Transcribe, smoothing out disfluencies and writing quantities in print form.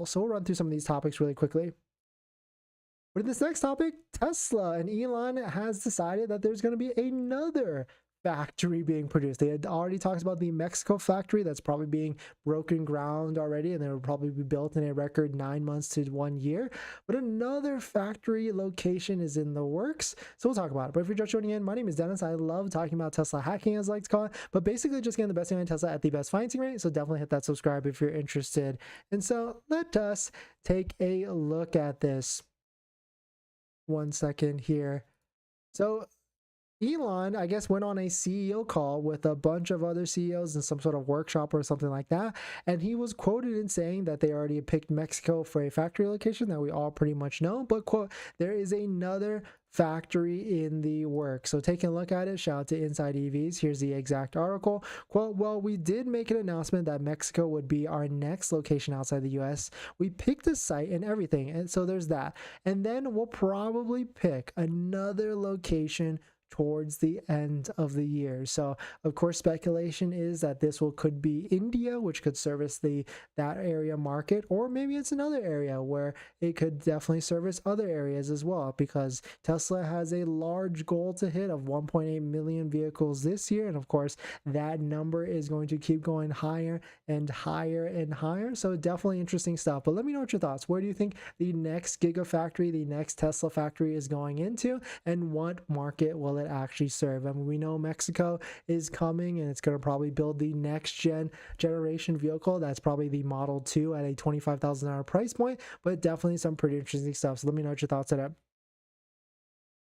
So we'll run through some of these topics really quickly. But in this next topic, Tesla and Elon has decided that there's going to be another factory being produced. They had already talked about the Mexico factory that's probably being broken ground already, and they will probably be built in a record 9 months to 1 year. But another factory location is in the works, so we'll talk about it. But if you're just joining in, my name is Dennis. I love talking about Tesla hacking, as I like to call it, but basically just getting the best thing on Tesla at the best financing rate. So definitely hit that subscribe if you're interested. And so let us take a look at this. 1 second here. So Elon, I guess, went on a CEO call with a bunch of other CEOs in some sort of workshop or something like that. And he was quoted in saying that they already picked Mexico for a factory location that we all pretty much know. But, quote, there is another factory in the work. So taking a look at it, shout out to Inside EVs. Here's the exact article. Quote, well, we did make an announcement that Mexico would be our next location outside the US. We picked a site and everything. And so there's that. And then we'll probably pick another location towards the end of the year. So of course speculation is that this could be India, which could service that area market, or maybe it's another area where it could definitely service other areas as well, because Tesla has a large goal to hit of 1.8 million vehicles this year, and of course that number is going to keep going higher and higher and higher. So definitely interesting stuff. But let me know what your thoughts. Where do you think the next Giga factory, the next Tesla factory is going into, and what market will it actually serve? I mean, we know Mexico is coming, and it's going to probably build the next generation vehicle. That's probably the Model 2 at a $25,000 price point, but definitely some pretty interesting stuff. So let me know what your thoughts on it.